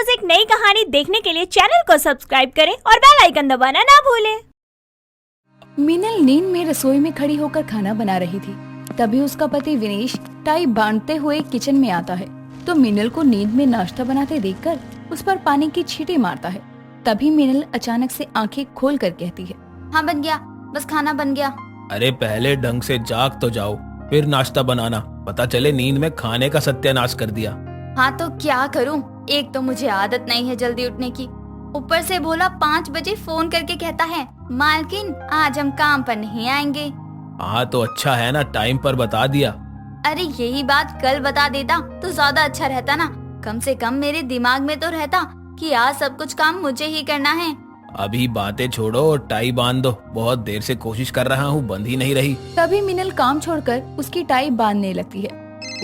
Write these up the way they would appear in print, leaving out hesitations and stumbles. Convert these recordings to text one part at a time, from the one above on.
रोज एक नई कहानी देखने के लिए चैनल को सब्सक्राइब करें और बेल आइकन दबाना ना भूलें। मीनल नींद में रसोई में खड़ी होकर खाना बना रही थी। तभी उसका पति विनेश टाई बांधते हुए किचन में आता है तो मीनल को नींद में नाश्ता बनाते देखकर उस पर पानी की छींटे मारता है। तभी मीनल अचानक से आंखें खोल कर कहती है, हाँ बन गया, बस खाना बन गया। अरे पहले ढंग से जाग तो जाओ, फिर नाश्ता बनाना। पता चले नींद में खाने का सत्यानाश कर दिया। हाँ तो क्या करूँ, एक तो मुझे आदत नहीं है जल्दी उठने की, ऊपर से भोला 5 बजे फोन करके कहता है मालकिन आज हम काम पर नहीं आएंगे। हाँ तो अच्छा है ना, टाइम पर बता दिया। अरे यही बात कल बता देता तो ज्यादा अच्छा रहता ना, कम से कम मेरे दिमाग में तो रहता कि आज सब कुछ काम मुझे ही करना है। अभी बातें छोड़ो और टाई बांध दो, बहुत देर से कोशिश कर रहा हूँ, बंद ही नहीं रही। तभी मीनल काम छोड़कर उसकी टाई बांधने लगती है।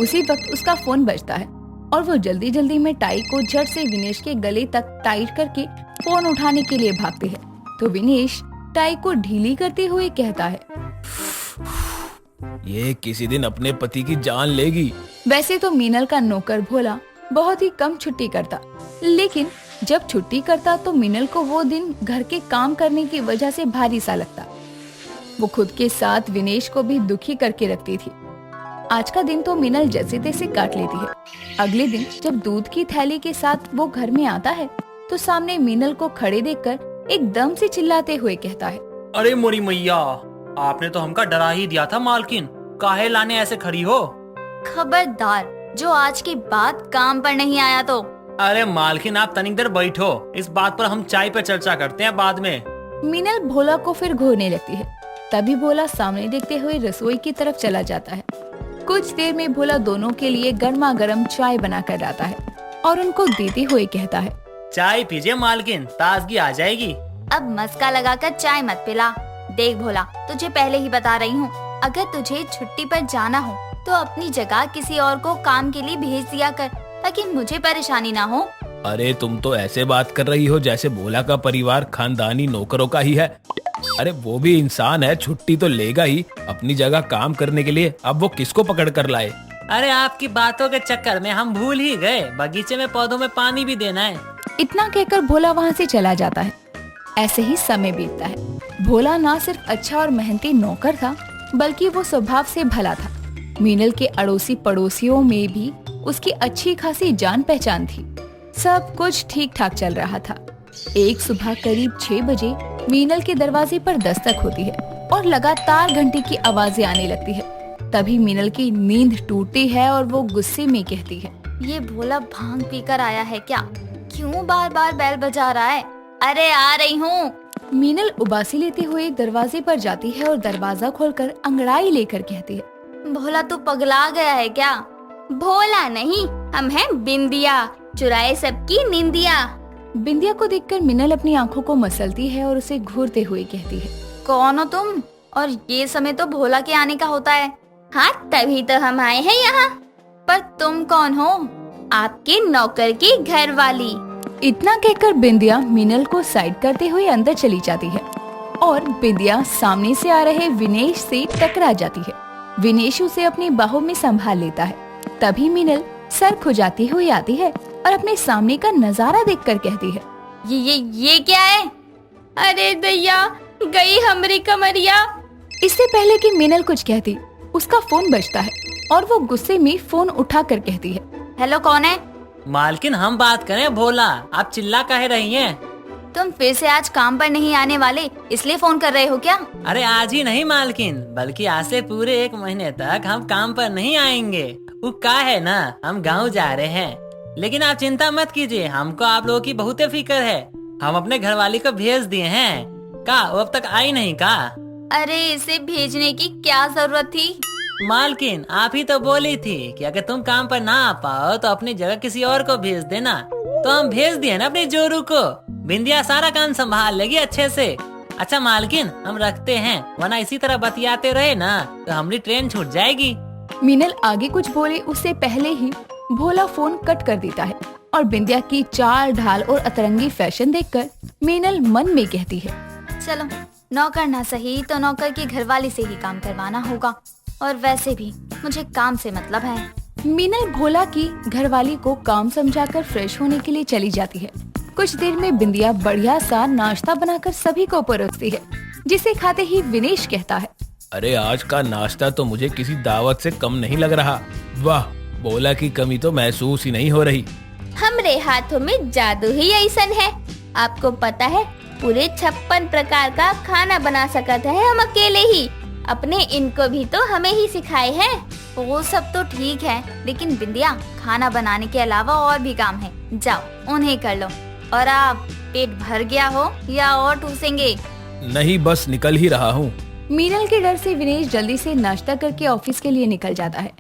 उसी वक्त उसका फोन बजता है और वो जल्दी जल्दी में टाई को झट से विनेश के गले तक टाइट करके फोन उठाने के लिए भागती है तो विनेश टाई को ढीली करते हुए कहता है, ये किसी दिन अपने पति की जान लेगी। वैसे तो मीनल का नौकर भोला बहुत ही कम छुट्टी करता, लेकिन जब छुट्टी करता तो मीनल को वो दिन घर के काम करने की वजह से भारी सा लगता। वो खुद के साथ विनेश को भी दुखी करके रखती थी। आज का दिन तो मीनल जैसे तैसे काट लेती है। अगले दिन जब दूध की थैली के साथ वो घर में आता है तो सामने मीनल को खड़े देखकर एकदम से चिल्लाते हुए कहता है, अरे मोरी मैया, आपने तो हमका डरा ही दिया था मालकिन, काहे लाने ऐसे खड़ी हो। खबरदार जो आज के बाद काम पर नहीं आया तो। अरे मालकिन आप तनिक देर बैठो, इस बात पर हम चाय पे चर्चा करते हैं बाद में। मीनल भोला को फिर घूरने लगती है। तभी भोला सामने देखते हुए रसोई की तरफ चला जाता है। कुछ देर में भोला दोनों के लिए गर्मा गर्म चाय बना कर लाता है और उनको देते हुए कहता है, चाय पीजिए मालकिन, ताजगी आ जाएगी। अब मस्का लगाकर चाय मत पिला। देख भोला, तुझे पहले ही बता रही हूँ, अगर तुझे छुट्टी पर जाना हो तो अपनी जगह किसी और को काम के लिए भेज दिया कर ताकि मुझे परेशानी ना हो। अरे तुम तो ऐसे बात कर रही हो जैसे भोला का परिवार खानदानी नौकरों का ही है। अरे वो भी इंसान है, छुट्टी तो लेगा ही अपनी जगह काम करने के लिए। अब वो किसको पकड़ कर लाए। अरे आपकी बातों के चक्कर में हम भूल ही गए, बगीचे में पौधों में पानी भी देना है। इतना कहकर भोला वहाँ से चला जाता है। ऐसे ही समय बीतता है। भोला ना सिर्फ अच्छा और मेहनती नौकर था बल्कि वो स्वभाव से भला था। मीनल के अड़ोसी पड़ोसियों में भी उसकी अच्छी खासी जान पहचान थी। सब कुछ ठीक ठाक चल रहा था। एक सुबह करीब 6 बजे मीनल के दरवाजे पर दस्तक होती है और लगातार घंटी की आवाजें आने लगती है। तभी मीनल की नींद टूटती है और वो गुस्से में कहती है, ये भोला भांग पीकर आया है क्या? क्यों बार बार बेल बजा रहा है? अरे आ रही हूँ। मीनल उबासी लेते हुए दरवाजे पर जाती है और दरवाजा खोलकर अंगड़ाई लेकर कहती है, भोला तू पगला गया है क्या? भोला नहीं, हम हैं बिंदिया, चुराए सबकी निंदिया। बिंदिया को देखकर मीनल अपनी आंखों को मसलती है और उसे घूरते हुए कहती है, कौन हो तुम? और ये समय तो भोला के आने का होता है। हाँ तभी तो हम आए हैं यहाँ। पर तुम कौन हो? आपके नौकर की घर वाली। इतना कहकर बिंदिया मीनल को साइड करते हुए अंदर चली जाती है और बिंदिया सामने से आ रहे विनेश से टकरा जाती है। विनेश उसे अपनी बाहों में संभाल लेता है। तभी मीनल सर खुजाती हुई आती है और अपने सामने का नजारा देखकर कहती है, ये क्या है? अरे दैया, गई हमारी कमरिया। इससे पहले कि मीनल कुछ कहती उसका फोन बजता है और वो गुस्से में फोन उठाकर कहती है, हेलो कौन है? मालकिन हम बात करें भोला, आप चिल्ला काहे रही हैं? तुम फिर से आज काम पर नहीं आने वाले इसलिए फोन कर रहे हो क्या? अरे आज ही नहीं मालकिन, बल्कि आज से पूरे 1 महीने तक हम काम पर नहीं आएंगे। वो का है ना, हम गांव जा रहे हैं। लेकिन आप चिंता मत कीजिए, हमको आप लोगों की बहुत फिक्र है। हम अपने घरवाली को भेज दिए हैं। का वो अब तक आई नहीं का? अरे इसे भेजने की क्या जरूरत थी? मालकिन आप ही तो बोली थी कि अगर तुम काम पर ना आ पाओ तो अपनी जगह किसी और को भेज देना। तो हम भेज दिए ना अपने जोरू को। बिंदिया सारा काम संभाल लेगी अच्छे से। अच्छा मालकिन हम रखते हैं, वरना इसी तरह बतियाते रहे ना तो हमारी ट्रेन छूट जाएगी। मीनल आगे कुछ बोले उससे पहले ही भोला फोन कट कर देता है और बिंदिया की चाल ढाल और अतरंगी फैशन देखकर मीनल मन में कहती है, चलो नौकर ना सही तो नौकर की घरवाली से ही काम करवाना होगा। और वैसे भी मुझे काम से मतलब है। मीनल भोला की घरवाली को काम समझाकर फ्रेश होने के लिए चली जाती है। कुछ देर में बिंदिया बढ़िया सा नाश्ता बनाकर सभी को परोसती है, जिसे खाते ही विनेश कहता है, अरे आज का नाश्ता तो मुझे किसी दावत से कम नहीं लग रहा। वाह, भोला की कमी तो महसूस ही नहीं हो रही। हमरे हाथों में जादू ही ऐसन है। आपको पता है, पूरे 56 प्रकार का खाना बना सकते हैं हम अकेले ही। अपने इनको भी तो हमें ही सिखाए हैं। वो सब तो ठीक है, लेकिन बिंदिया, खाना बनाने के अलावा और भी काम है, जाओ उन्हें कर लो। और आप पेट भर गया हो या और ठूसेंगे? नहीं, बस निकल ही रहा हूँ। मीनल के डर से विनेश जल्दी से नाश्ता करके ऑफिस के लिए निकल जाता है।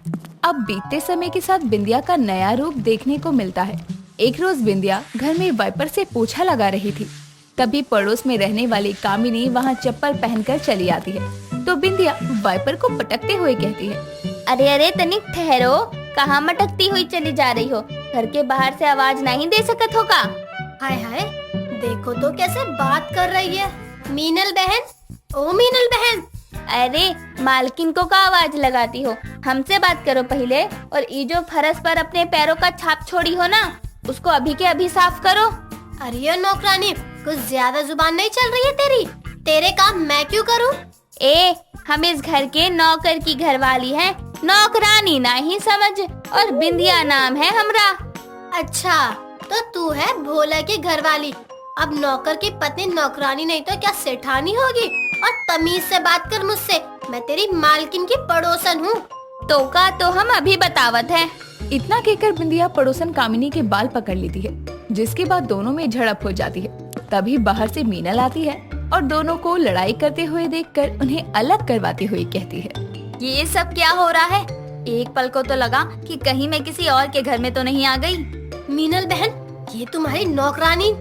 अब बीतते समय के साथ बिंदिया का नया रूप देखने को मिलता है। एक रोज बिंदिया घर में वाइपर से पोछा लगा रही थी। तभी पड़ोस में रहने वाली कामिनी वहाँ चप्पल पहनकर चली आती है, तो बिंदिया वाइपर को पटकते हुए कहती है, अरे अरे तनिक ठहरो, कहाँ मटकती हुई चली जा रही हो? घर के बाहर से आवाज नहीं दे सकत होगा? हाय हाय, देखो तो कैसे बात कर रही है। मीनल बहन, ओ मीनल बहन। अरे मालकिन को का आवाज लगाती हो? हमसे बात करो पहले। और ये जो फरस पर अपने पैरों का छाप छोड़ी हो ना, उसको अभी के अभी साफ करो। अरे ये नौकरानी, कुछ ज्यादा जुबान नहीं चल रही है तेरी? तेरे काम मैं क्यों करूं? ए, हम इस घर के नौकर की घरवाली हैं, नौकरानी नहीं समझ। और बिंदिया नाम है हमरा। अच्छा, तो तू है भोला की घरवाली। अब नौकर की पत्नी नौकरानी नहीं तो क्या सेठानी होगी? और तमीज से बात कर मुझसे, मैं तेरी मालकिन की पड़ोसन हूँ। तो का तो हम अभी बतावत है। इतना कहकर बिंदिया पड़ोसन कामिनी के बाल पकड़ लेती है, जिसके बाद दोनों में झड़प हो जाती है। तभी बाहर से मीनल आती है और दोनों को लड़ाई करते हुए देखकर उन्हें अलग करवाती हुई कहती है, ये सब क्या हो रहा है? एक पल को तो लगा कि कहीं मैं किसी और के घर में तो नहीं आ गई। मीनल बहन, ये तुम्हारी नौकरानी?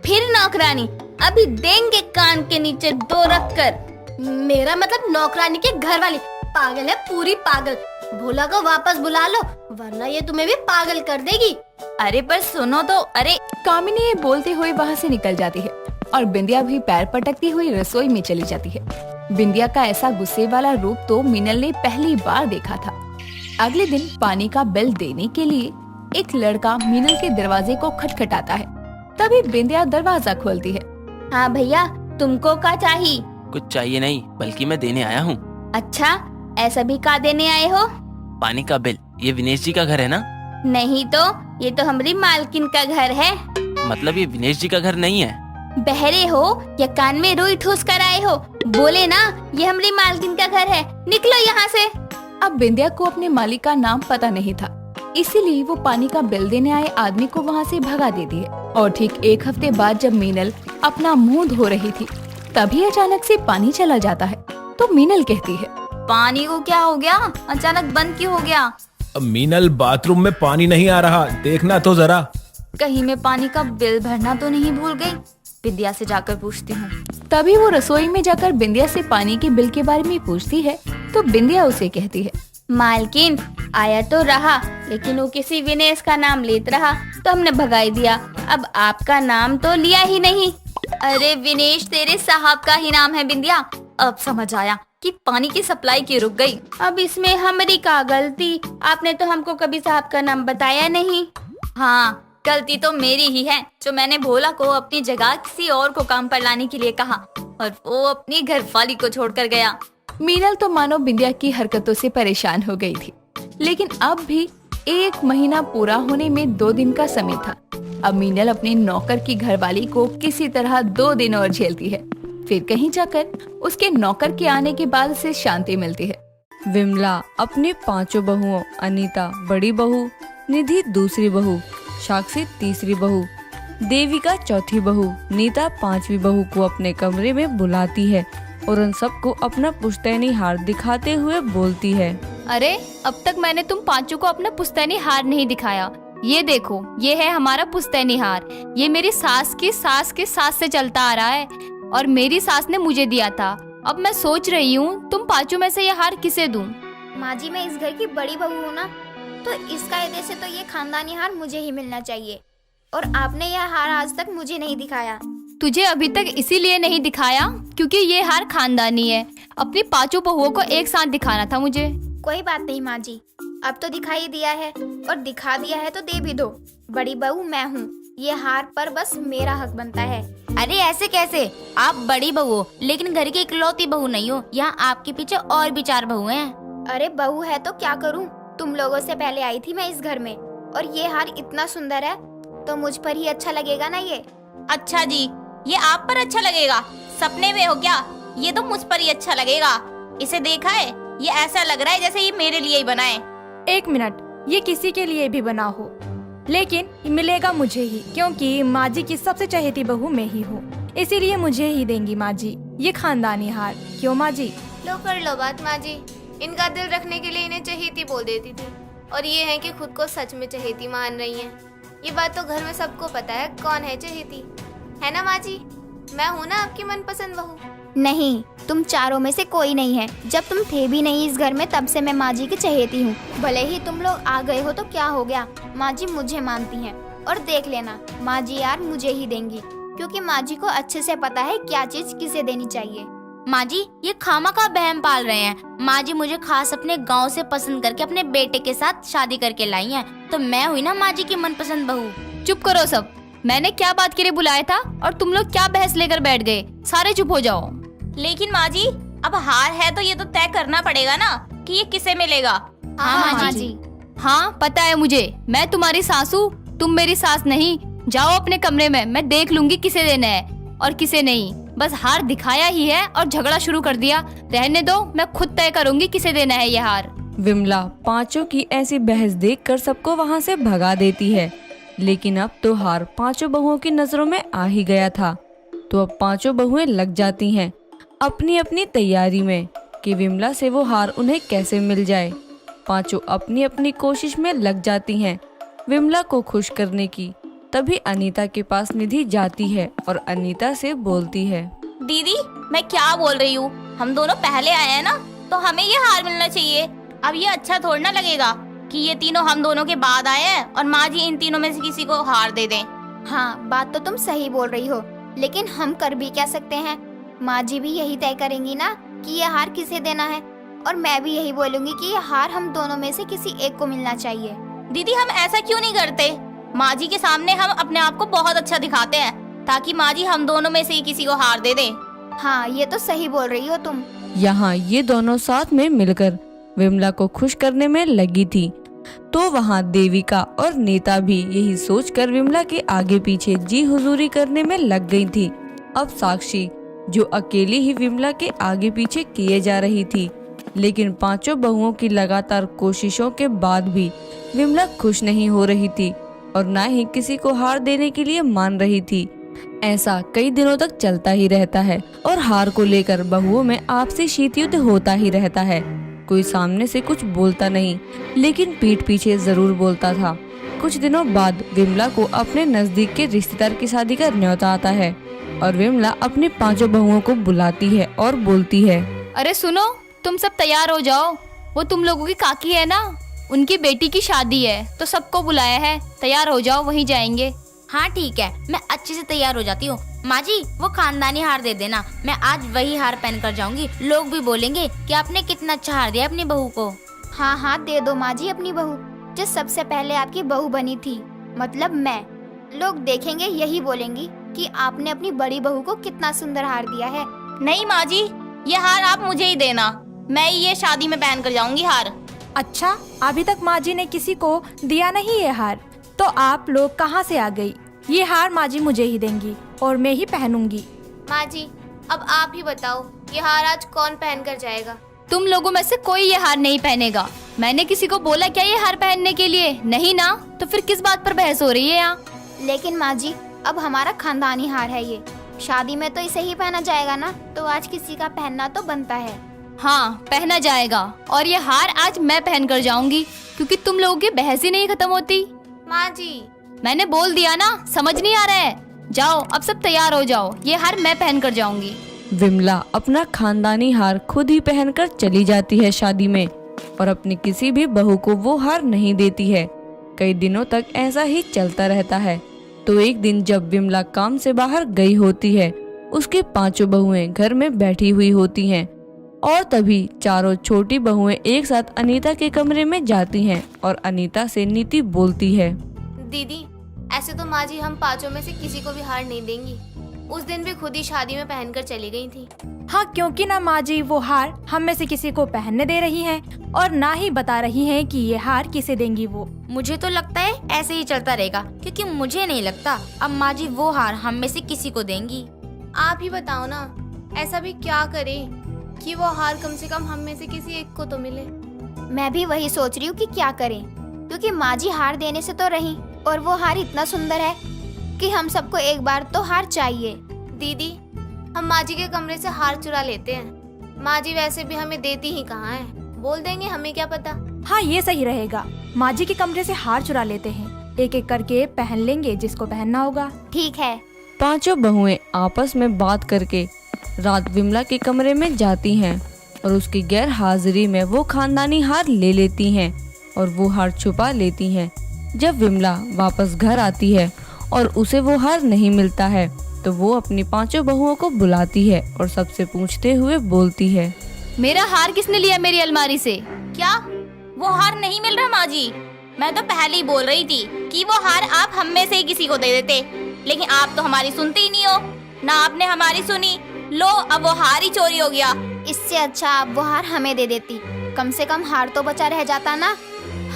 फिर नौकरानी? अभी देंगे कान के नीचे दो रख कर। मेरा मतलब नौकरानी के घर वाली। पागल है, पूरी पागल। भोला को वापस बुला लो, वरना ये तुम्हें भी पागल कर देगी। अरे पर सुनो तो। अरे कामिनी ये बोलते हुए वहाँ से निकल जाती है और बिंदिया भी पैर पटकती हुई रसोई में चली जाती है। बिंदिया का ऐसा गुस्से वाला रूप तो मीनल ने पहली बार देखा था। अगले दिन पानी का बिल देने के लिए एक लड़का मीनल के दरवाजे को खटखटाता है। तभी बिंदिया दरवाजा खोलती है। हाँ भैया, तुमको क्या चाहिए? कुछ चाहिए नहीं, बल्कि मैं देने आया हूँ। अच्छा, ऐसा भी का देने आए हो? पानी का बिल। ये विनेश जी का घर है ना? नहीं तो, ये तो हमारी मालकिन का घर है। मतलब ये विनेश जी का घर नहीं है? बहरे हो या कान में रुई ठूस कर आए हो? बोले ना, ये हमारी मालकिन का घर है, निकलो यहाँ से। अब बिंदिया को अपने मालिक का नाम पता नहीं था, इसीलिए वो पानी का बिल देने आए आदमी को वहाँ से भगा देती है। और ठीक एक हफ्ते बाद जब मीनल अपना मुंह धो रही थी, तभी अचानक से पानी चला जाता है। तो मीनल कहती है, पानी को क्या हो गया? अचानक बंद क्यों हो गया? अब मीनल, बाथरूम में पानी नहीं आ रहा, देखना तो जरा। कहीं मैं पानी का बिल भरना तो नहीं भूल गई? बिंदिया से जाकर पूछती हूँ। तभी वो रसोई में जाकर बिंदिया से पानी के बिल के बारे में पूछती है। तो बिंदिया उसे कहती है, मालकिन आया तो रहा, लेकिन वो किसी विनेश का नाम लेत रहा तो हमने भगाई दिया। अब आपका नाम तो लिया ही नहीं। अरे विनेश, तेरे साहब का ही नाम है बिंदिया। अब समझ आया कि पानी की सप्लाई क्यों रुक गई। अब इसमें हमारी क्या गलती? आपने तो हमको कभी साहब का नाम बताया नहीं। हाँ, गलती तो मेरी ही है, जो मैंने भोला को अपनी जगह किसी और को काम पर लाने के लिए कहा और वो अपनी घरवाली को छोड़कर गया। मीनल तो मानो बिंदिया की हरकतों से परेशान हो गई थी, लेकिन अब भी 1 महीना पूरा होने में 2 दिन का समय था। अब मीनल अपने नौकर की घरवाली को किसी तरह 2 दिन और झेलती है। फिर कहीं जाकर उसके नौकर के आने के बाद उसे शांति मिलती है। विमला अपने 5 बहुओं अनीता बड़ी बहू, निधि दूसरी बहू, साक्षी तीसरी बहू, देविका चौथी बहू, नीता 5वीं बहू को अपने कमरे में बुलाती है और उन सबको अपना पुश्तैनी हार दिखाते हुए बोलती है, अरे अब तक मैंने तुम 5 को अपना पुश्तैनी हार नहीं दिखाया। ये देखो, ये है हमारा पुश्तैनी हार। ये मेरी सास की सास के सास से चलता आ रहा है और मेरी सास ने मुझे दिया था। अब मैं सोच रही हूँ तुम 5 में से ये हार किसे दूं? माँ जी, मैं इस घर की बड़ी बहू हूँ ना, तो इस कायदे से तो ये खानदानी हार मुझे ही मिलना चाहिए। और आपने यह हार आज तक मुझे नहीं दिखाया। तुझे अभी तक इसीलिए नहीं दिखाया क्योंकि ये हार खानदानी है। अपनी 5 बहुओं को एक साथ दिखाना था मुझे। कोई बात नहीं माँ जी, अब तो दिखाई दिया है और दिखा दिया है तो दे भी दो। बड़ी बहू मैं हूँ, ये हार पर बस मेरा हक बनता है। अरे ऐसे कैसे? आप बड़ी बहू हो लेकिन घर की इकलौती बहू नहीं हो। यहाँ आपके पीछे और भी 4 बहू हैं। अरे बहू है तो क्या करूँ, तुम लोगों से पहले आई थी मैं इस घर में, और ये हार इतना सुंदर है तो मुझ पर ही अच्छा लगेगा ना ये। अच्छा जी, ये आप पर अच्छा लगेगा? सपने में हो क्या? ये तो मुझ पर ही अच्छा लगेगा। इसे देखा है? ये ऐसा लग रहा है जैसे ये मेरे लिए ही बना है। 1 मिनट, ये किसी के लिए भी बना हो लेकिन मिलेगा मुझे ही, क्योंकि माँ जी की सबसे चहेती बहू मैं ही हूँ, इसीलिए मुझे ही देंगी माँ जी ये खानदानी हार। क्यों माँ जी? लो कर लो बात माँ जी, इनका दिल रखने के लिए इन्हें चहेती बोल देती थी, और ये है कि खुद को सच में चहेती मान रही हैं। ये बात तो घर में सबको पता है कौन है चहेती, है ना माँ जी? मैं हूँ ना आपकी मनपसंद बहू। नहीं, तुम चारों में से कोई नहीं है। जब तुम थे भी नहीं इस घर में तब से मैं माँ जी की चहेती हूँ। भले ही तुम लोग आ गए हो तो क्या हो गया, माँ जी मुझे मानती हैं। और देख लेना, माँ जी यार मुझे ही देंगी, क्योंकि माँ जी को अच्छे से पता है क्या चीज किसे देनी चाहिए। माँ जी ये खामखा बहम पाल रहे हैं। माँ जी मुझे खास अपने गांव से पसंद करके अपने बेटे के साथ शादी करके लाई हैं, तो मैं हुई ना माँ जी की मनपसंद बहू। चुप करो सब। मैंने क्या बात के लिए बुलाया था और तुम लोग क्या बहस लेकर बैठ गए? सारे चुप हो जाओ। लेकिन माँ जी अब हार है तो ये तो तय करना पड़ेगा ना कि ये किसे मिलेगा। हाँ माँ जी। हाँ पता है मुझे, मैं तुम्हारी सास हूँ, तुम मेरी सास नहीं। जाओ अपने कमरे में, मैं देख लूंगी किसे देना है और किसे नहीं। बस हार दिखाया ही है और झगड़ा शुरू कर दिया। रहने दो, मैं खुद तय करूंगी किसे देना है ये हार। विमला पांचों की ऐसी बहस देखकर सबको वहां से भगा देती है, लेकिन अब तो हार 5 बहुओं की नजरों में आ ही गया था। तो अब 5 बहुएं लग जाती हैं अपनी अपनी तैयारी में कि विमला से वो हार उन्हें कैसे मिल जाए। 5 अपनी अपनी कोशिश में लग जाती हैं विमला को खुश करने की। तभी अनीता के पास निधि जाती है और अनीता से बोलती है, दीदी मैं क्या बोल रही हूँ, हम दोनों पहले आए हैं ना, तो हमें ये हार मिलना चाहिए। अब ये अच्छा थोड़ा ना लगेगा कि ये तीनों हम दोनों के बाद आए हैं और माँ जी इन तीनों में से किसी को हार दे दें। हाँ बात तो तुम सही बोल रही हो, लेकिन हम कर भी क्या सकते हैं? माँ जी भी यही तय करेंगी ना कि ये हार किसे देना है, और मैं भी यही बोलूंगी कि ये हार हम दोनों में से किसी एक को मिलना चाहिए। दीदी हम ऐसा क्यों नहीं करते? माँ जी के सामने हम अपने आप को बहुत अच्छा दिखाते हैं ताकि माँ जी हम दोनों में से ही किसी को हार दे दें। हाँ ये तो सही बोल रही हो तुम। यहाँ ये दोनों साथ में मिलकर विमला को खुश करने में लगी थी, तो वहाँ देविका और नीता भी यही सोचकर विमला के आगे पीछे जी हुजूरी करने में लग गई थी। अब साक्षी जो अकेली ही विमला के आगे पीछे किए जा रही थी, लेकिन 5 बहुओं की लगातार कोशिशों के बाद भी विमला खुश नहीं हो रही थी और ना ही किसी को हार देने के लिए मान रही थी। ऐसा कई दिनों तक चलता ही रहता है और हार को लेकर बहुओं में आपसी शीत युद्ध होता ही रहता है। कोई सामने से कुछ बोलता नहीं, लेकिन पीठ पीछे जरूर बोलता था। कुछ दिनों बाद विमला को अपने नजदीक के रिश्तेदार की शादी का न्योता आता है और विमला अपनी 5 बहुओं को बुलाती है और बोलती है, अरे सुनो, तुम सब तैयार हो जाओ। वो तुम लोगों की काकी है ना, उनकी बेटी की शादी है तो सबको बुलाया है। तैयार हो जाओ, वहीं जाएंगे। हाँ ठीक है, मैं अच्छे से तैयार हो जाती हूँ। माँ जी वो खानदानी हार दे देना, मैं आज वही हार पहन कर जाऊंगी। लोग भी बोलेंगे कि आपने कितना अच्छा हार दिया अपनी बहू को। हाँ हाँ दे दो माँ जी अपनी बहू, जो सबसे पहले आपकी बहू बनी थी, मतलब मैं। लोग देखेंगे यही बोलेंगी कि आपने अपनी बड़ी बहू को कितना सुंदर हार दिया है। नहीं माँ जी, ये हार आप मुझे ही देना, मैं ये शादी में पहन कर जाऊंगी हार। अच्छा, अभी तक माँ जी ने किसी को दिया नहीं ये हार, तो आप लोग कहाँ से आ गई? ये हार माँ जी मुझे ही देंगी और मैं ही पहनूंगी। माँ जी अब आप ही बताओ, ये हार आज कौन पहन कर जाएगा? तुम लोगों में से कोई ये हार नहीं पहनेगा। मैंने किसी को बोला क्या ये हार पहनने के लिए? नहीं ना, तो फिर किस बात पर बहस हो रही है यहाँ? लेकिन माँ जी अब हमारा खानदानी हार है ये, शादी में तो इसे ही पहना जाएगा ना, तो आज किसी का पहनना तो बनता है। हाँ पहना जाएगा, और ये हार आज मैं पहन कर जाऊंगी, क्योंकि तुम लोगों की बहस ही नहीं खत्म होती। माँ जी मैंने बोल दिया ना, समझ नहीं आ रहा है? जाओ अब सब तैयार हो जाओ, ये हार मैं पहन कर जाऊंगी। विमला अपना खानदानी हार खुद ही पहनकर चली जाती है शादी में और अपनी किसी भी बहू को वो हार नहीं देती है। कई दिनों तक ऐसा ही चलता रहता है। तो एक दिन जब विमला काम से बाहर गई होती है, उसकी 5 बहुएं घर में बैठी हुई होती हैं। और तभी चारों छोटी बहुएं एक साथ अनीता के कमरे में जाती हैं और अनीता से नीति बोलती है। दीदी, ऐसे तो माँ जी हम पांचों में से किसी को भी हार नहीं देंगी। उस दिन भी खुद ही शादी में पहनकर चली गई थी। हाँ, क्योंकि ना माँ जी वो हार हम में से किसी को पहनने दे रही हैं और ना ही बता रही हैं कि ये हार किसे देंगी वो। मुझे तो लगता है ऐसे ही चलता रहेगा, क्योंकि मुझे नहीं लगता अब माँ जी वो हार हम में से किसी को देंगी। आप ही बताओ ना, ऐसा भी क्या करें कि वो हार कम से कम हम में से किसी एक को तो मिले। मैं भी वही सोच रही हूँ कि क्या करें, क्योंकि माँ जी हार देने से तो रही और वो हार इतना सुंदर है कि हम सबको एक बार तो हार चाहिए। दीदी, हम माँ जी के कमरे से हार चुरा लेते हैं। माँ जी वैसे भी हमें देती ही कहाँ है, बोल देंगे, हमें क्या पता। हाँ, ये सही रहेगा। माँ जी के कमरे से हार चुरा लेते हैं, एक एक करके पहन लेंगे जिसको पहनना होगा। ठीक है। पांचों बहुएं आपस में बात करके रात विमला के कमरे में जाती हैं और उसकी गैर हाजिरी में वो खानदानी हार ले लेती हैं और वो हार छुपा लेती हैं। जब विमला वापस घर आती है और उसे वो हार नहीं मिलता है तो वो अपनी पांचों बहुओं को बुलाती है और सबसे पूछते हुए बोलती है, मेरा हार किसने लिया मेरी अलमारी से? क्या वो हार नहीं मिल रहा माँ जी? मैं तो पहले ही बोल रही थी कि वो हार आप हम में से ही किसी को दे देते, लेकिन आप तो हमारी सुनते ही नहीं हो, ना आपने हमारी सुनी। लो, अब वो हार ही चोरी हो गया। इससे अच्छा आप वो हार हमें दे देती, कम से कम हार तो बचा रह जाता ना।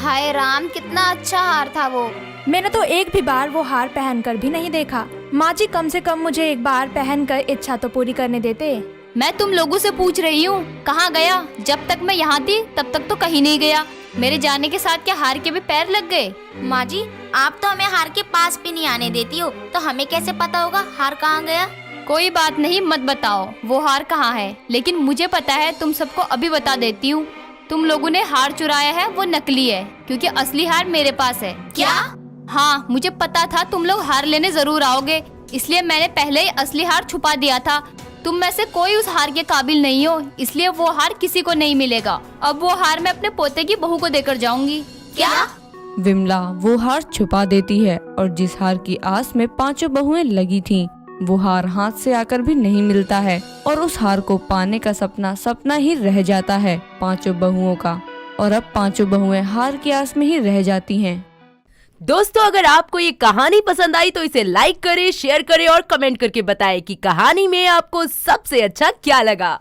हाय राम, कितना अच्छा हार था वो। मैंने तो एक भी बार वो हार पहनकर भी नहीं देखा। माँ जी कम से कम मुझे एक बार पहनकर इच्छा तो पूरी करने देते। मैं तुम लोगों से पूछ रही हूँ, कहाँ गया? जब तक मैं यहाँ थी तब तक तो कहीं नहीं गया। मेरे जाने के साथ क्या हार के भी पैर लग गए? माँ जी, आप तो हमें हार के पास भी नहीं आने देती हो, तो हमें कैसे पता होगा हार कहाँ गया? कोई बात नहीं, मत बताओ वो हार कहाँ है, लेकिन मुझे पता है। तुम सबको अभी बता देती हूँ, तुम लोगों ने हार चुराया है वो नकली है, क्योंकि असली हार मेरे पास है। क्या? हाँ, मुझे पता था तुम लोग हार लेने जरूर आओगे, इसलिए मैंने पहले ही असली हार छुपा दिया था। तुम में से कोई उस हार के काबिल नहीं हो, इसलिए वो हार किसी को नहीं मिलेगा। अब वो हार मैं अपने पोते की बहू को देकर जाऊंगी। क्या? विमला वो हार छुपा देती है और जिस हार की आस में पांचों बहुएं लगी थीं, वो हार हाथ से आकर भी नहीं मिलता है और उस हार को पाने का सपना ही रह जाता है पांचों बहुओं का। और अब पांचों बहुएं हार की आस में ही रह जाती हैं। दोस्तों, अगर आपको ये कहानी पसंद आई तो इसे लाइक करें, शेयर करें और कमेंट करके बताएं कि कहानी में आपको सबसे अच्छा क्या लगा।